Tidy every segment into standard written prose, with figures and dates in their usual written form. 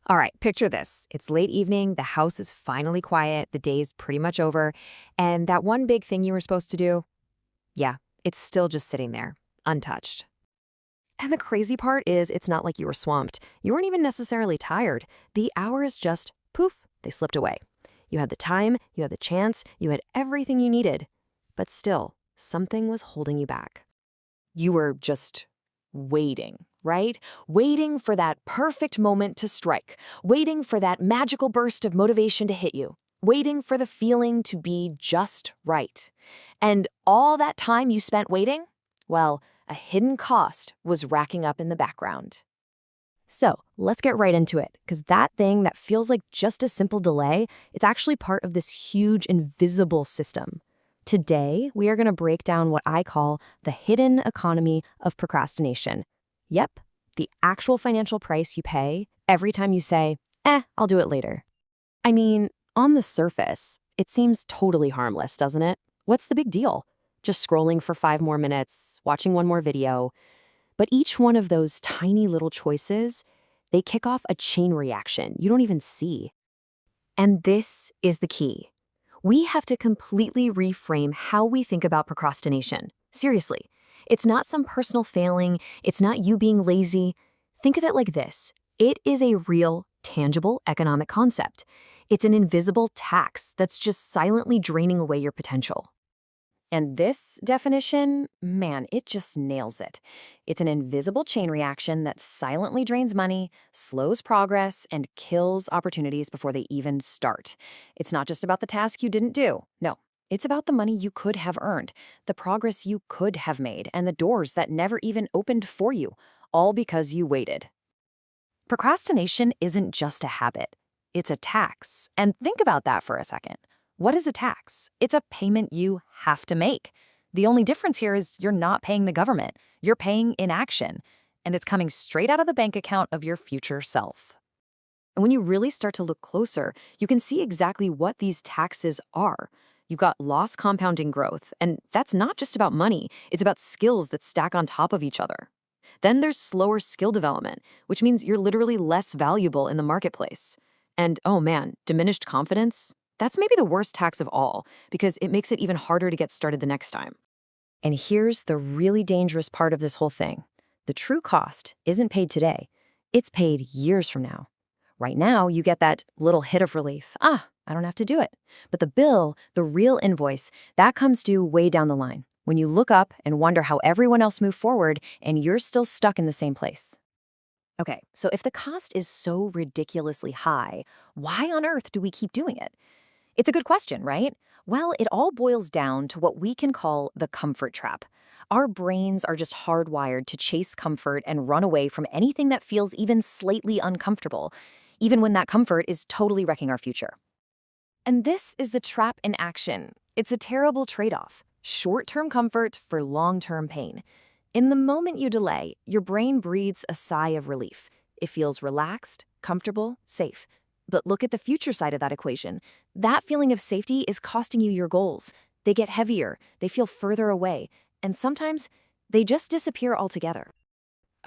All right, picture this. It's late evening, the house is finally quiet, the day's pretty much over, and that one big thing you were supposed to do? Yeah, it's still just sitting there, untouched. And the crazy part is it's not like you were swamped. You weren't even necessarily tired. The hours just, poof, they slipped away. You had the time, you had the chance, you had everything you needed. But still, something was holding you back. You were just waiting, right? Waiting for that perfect moment to strike, waiting for that magical burst of motivation to hit you, waiting for the feeling to be just right. And all that time you spent waiting, well, a hidden cost was racking up in the background. So let's get right into it, because that thing that feels like just a simple delay, it's actually part of this huge invisible system. Today, we are going to break down what I call the hidden economy of procrastination. Yep, the actual financial price you pay every time you say, I'll do it later. I mean, on the surface, it seems totally harmless, doesn't it? What's the big deal? Just scrolling for 5 more minutes, watching one more video. But each one of those tiny little choices, they kick off a chain reaction you don't even see. And this is the key. We have to completely reframe how we think about procrastination. Seriously, it's not some personal failing. It's not you being lazy. Think of it like this. It is a real, tangible economic concept. It's an invisible tax that's just silently draining away your potential. And this definition, man, it just nails it. It's an invisible chain reaction that silently drains money, slows progress, and kills opportunities before they even start. It's not just about the task you didn't do. No, it's about the money you could have earned, the progress you could have made, and the doors that never even opened for you, all because you waited. Procrastination isn't just a habit. It's a tax. And think about that for a second. What is a tax? It's a payment you have to make. The only difference here is you're not paying the government. You're paying inaction, and it's coming straight out of the bank account of your future self. And when you really start to look closer, you can see exactly what these taxes are. You've got loss compounding growth, and that's not just about money. It's about skills that stack on top of each other. Then there's slower skill development, which means you're literally less valuable in the marketplace. And oh man, diminished confidence? That's maybe the worst tax of all, because it makes it even harder to get started the next time. And here's the really dangerous part of this whole thing. The true cost isn't paid today. It's paid years from now. Right now, you get that little hit of relief. I don't have to do it. But the bill, the real invoice, that comes due way down the line, when you look up and wonder how everyone else moved forward and you're still stuck in the same place. Okay, so if the cost is so ridiculously high, why on earth do we keep doing it? It's a good question, right? Well, it all boils down to what we can call the comfort trap. Our brains are just hardwired to chase comfort and run away from anything that feels even slightly uncomfortable, even when that comfort is totally wrecking our future. And this is the trap in action. It's a terrible trade-off. Short-term comfort for long-term pain. In the moment you delay, your brain breathes a sigh of relief. It feels relaxed, comfortable, safe. But look at the future side of that equation. That feeling of safety is costing you your goals. They get heavier, they feel further away, and sometimes they just disappear altogether.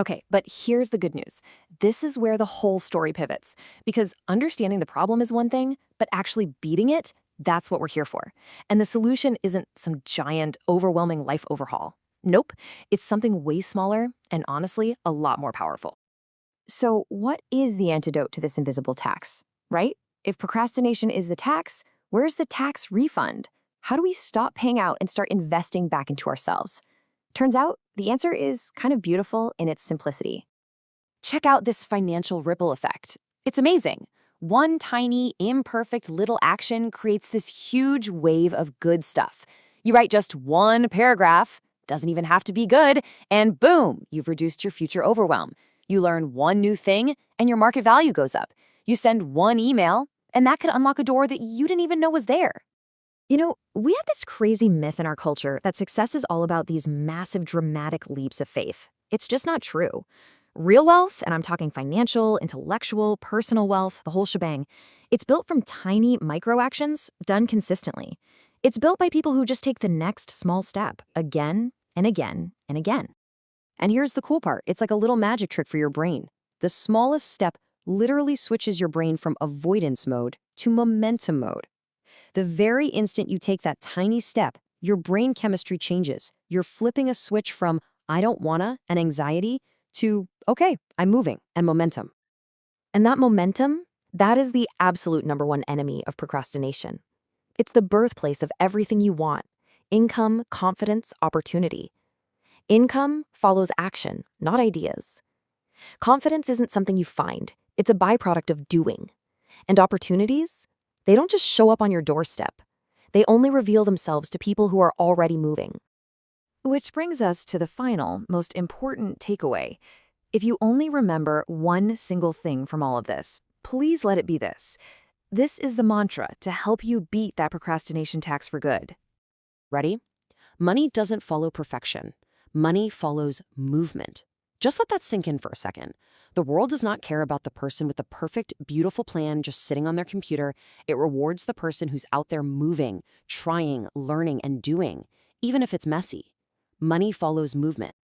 Okay, but here's the good news. This is where the whole story pivots. Because understanding the problem is one thing, but actually beating it, that's what we're here for. And the solution isn't some giant, overwhelming life overhaul. Nope, it's something way smaller and honestly, a lot more powerful. So what is the antidote to this invisible tax? Right? If procrastination is the tax, where's the tax refund? How do we stop paying out and start investing back into ourselves? Turns out, the answer is kind of beautiful in its simplicity. Check out this financial ripple effect. It's amazing. One tiny, imperfect little action creates this huge wave of good stuff. You write just one paragraph, doesn't even have to be good, and boom, you've reduced your future overwhelm. You learn one new thing, and your market value goes up. You send one email, and that could unlock a door that you didn't even know was there. You know, we have this crazy myth in our culture that success is all about these massive, dramatic leaps of faith. It's just not true. Real wealth, and I'm talking financial, intellectual, personal wealth, the whole shebang, it's built from tiny micro actions done consistently. It's built by people who just take the next small step again and again and again. And here's the cool part. It's like a little magic trick for your brain. The smallest step literally switches your brain from avoidance mode to momentum mode. The very instant you take that tiny step, your brain chemistry changes. You're flipping a switch from I don't wanna and anxiety to okay, I'm moving and momentum. And that momentum, that is the absolute number one enemy of procrastination. It's the birthplace of everything you want: income, confidence, opportunity. Income follows action, not ideas. Confidence isn't something you find, it's a byproduct of doing. And opportunities? They don't just show up on your doorstep. They only reveal themselves to people who are already moving. Which brings us to the final, most important takeaway. If you only remember one single thing from all of this, please let it be this. This is the mantra to help you beat that procrastination tax for good. Ready? Money doesn't follow perfection. Money follows movement. Just let that sink in for a second. The world does not care about the person with the perfect, beautiful plan just sitting on their computer. It rewards the person who's out there moving, trying, learning, and doing, even if it's messy. Money follows movement.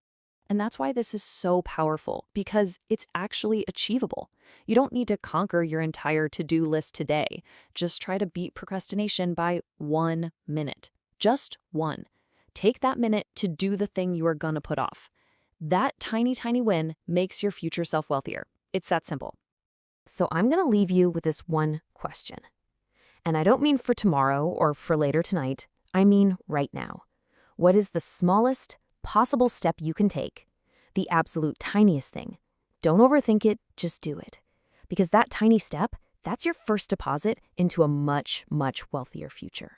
And that's why this is so powerful, because it's actually achievable. You don't need to conquer your entire to-do list today. Just try to beat procrastination by 1 minute. Just one. Take that minute to do the thing you are gonna put off. That tiny, tiny win makes your future self wealthier. It's that simple. So I'm gonna leave you with this one question. And I don't mean for tomorrow or for later tonight. I mean right now. What is the smallest possible step you can take? The absolute tiniest thing. Don't overthink it, just do it. Because that tiny step, that's your first deposit into a much, much wealthier future.